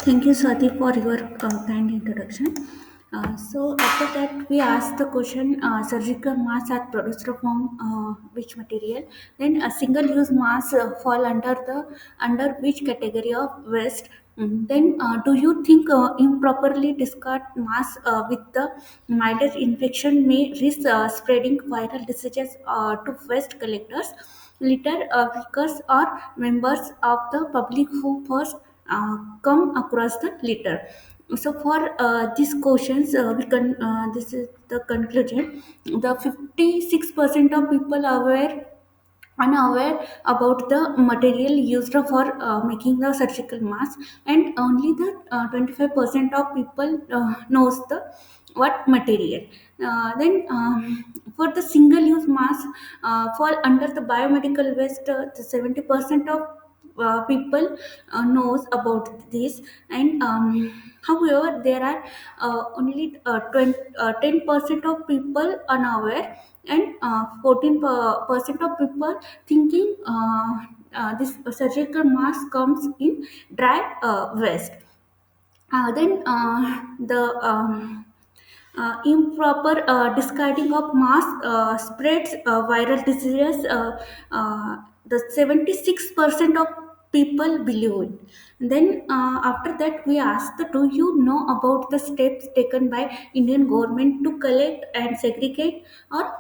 Thank you, Swati, for your kind introduction. So after that, we asked the question: surgical masks are produced from which material? Then a single-use mask fall under which category of waste? Then, do you think improperly discard mask with the mildest infection may risk spreading viral diseases to waste collectors, litter pickers, or members of the public who first come across the litter? So for these questions, this is the conclusion. The 56% of people are unaware about the material used for making the surgical mask, and only the 25% of people knows the what material. Then for the single use mask fall under the biomedical waste, the 70% of people knows about this. And however, there are only 10% of people unaware, and 14% of people thinking this surgical mask comes in dry waste. Then the improper discarding of mass spreads viral diseases. The 76% of people believe it. Then after that, we asked, do you know about the steps taken by Indian government to collect and segregate or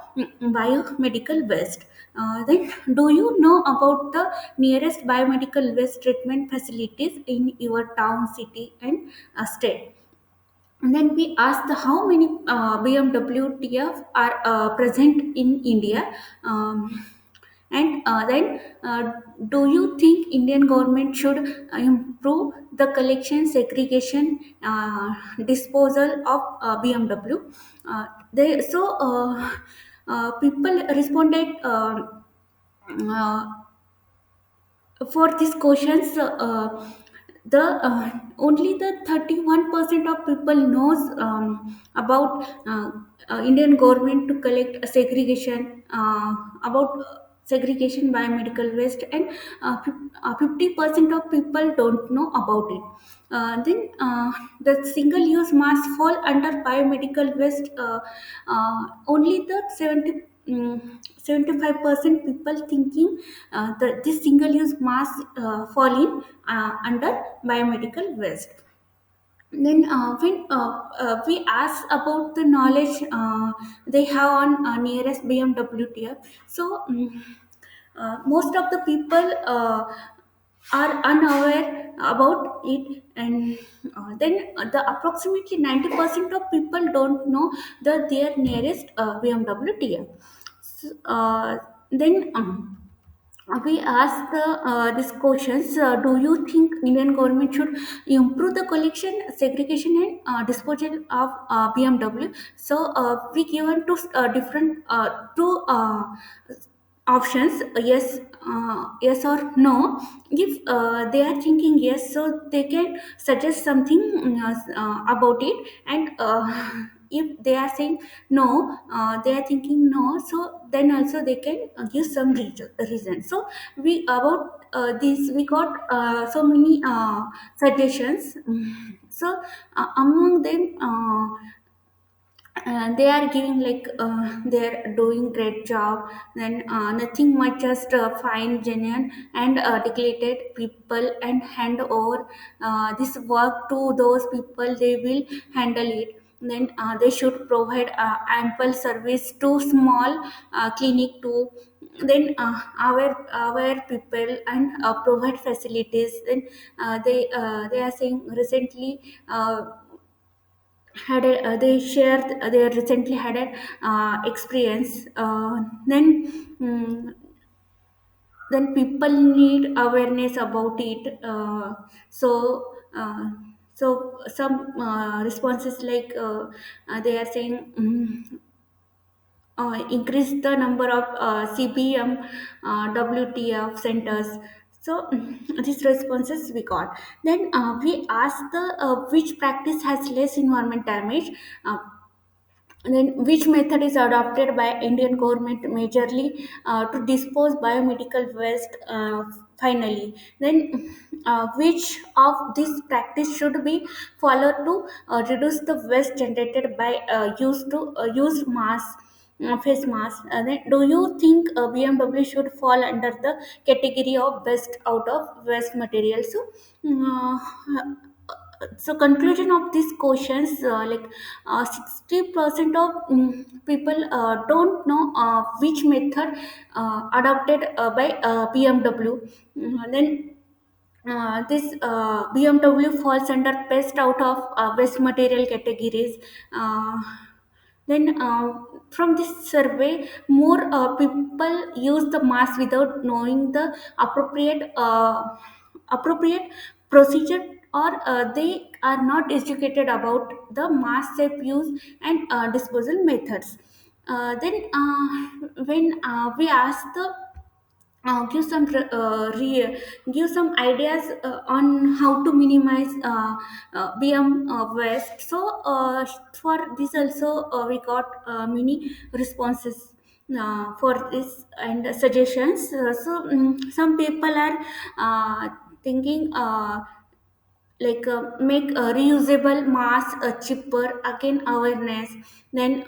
biomedical waste? Then, do you know about the nearest biomedical waste treatment facilities in your town, city, and state? And then we asked how many BMWTF are present in India. And then, do you think Indian government should improve the collection, segregation, disposal of BMW? People responded uh, for these questions. The Only the 31% of people knows about Indian government to collect segregation, about segregation biomedical waste, and 50% of people don't know about it. Then the single use mask fall under biomedical waste. Only the 75% people thinking this single use mask fall in under biomedical waste. Then when we ask about the knowledge they have on nearest BMWTF, so most of the people are unaware about it. And then the approximately 90% of people don't know their nearest BMWTF. Then we ask these questions: do you think Indian government should improve the collection, segregation, and disposal of BMW? So we given two two options: yes, yes or no. If they are thinking yes, so they can suggest something about it. And if they are saying no, they are thinking no, so then also they can give some reason. So we about this we got so many suggestions. So among them, they are giving like they're doing great job. Then nothing much, just find genuine and dedicated people and hand over this work to those people, they will handle it. Then they should provide ample service to small clinic too. Then our people and provide facilities. Then they are saying recently they shared they recently had an experience. Then people need awareness about it. So some responses like they are saying, increase the number of CBM WTF centers. So these responses we got. Then we asked the which practice has less environment damage. Then which method is adopted by Indian government majorly to dispose biomedical waste finally, then which of these practice should be followed to reduce the waste generated by used mask face mask? Then do you think BMW should fall under the category of best out of waste material? So conclusion of these questions, 60% of people don't know which method adopted by BMW. Then this BMW falls under best out of waste material categories. Uh, then from this survey, more people use the mask without knowing the appropriate procedure, or they are not educated about the mask safe use and disposal methods. Then when we ask the give some ideas on how to minimize BM waste. So for this also we got many responses for this and suggestions. Some people are thinking make a reusable mask cheaper, again awareness. Then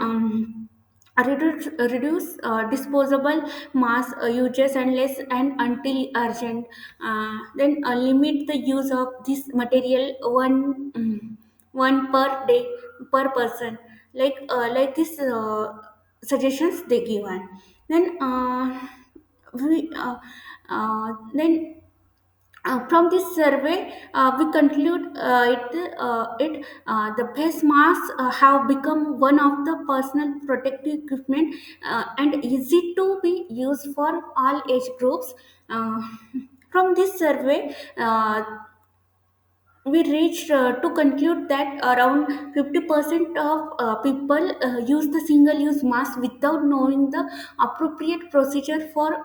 reduce disposable mask uses unless and until urgent. Then limit the use of this material one per day per person, like this suggestions they given. Then then from this survey, we conclude the face masks have become one of the personal protective equipment and easy to be used for all age groups. Uh, from this survey, we reached to conclude that around 50% of people use the single use mask without knowing the appropriate procedure for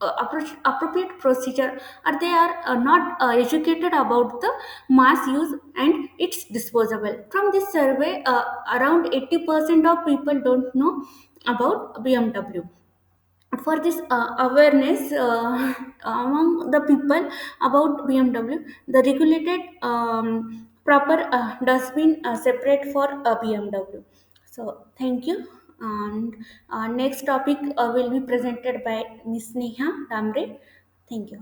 appropriate procedure, or they are not educated about the mask use and its disposable. From this survey, around 80% of people don't know about BMW. For this awareness among the people about BMW, the regulated proper dustbin separate for BMW. So thank you. And next topic will be presented by Miss Neha Damre. Thank you.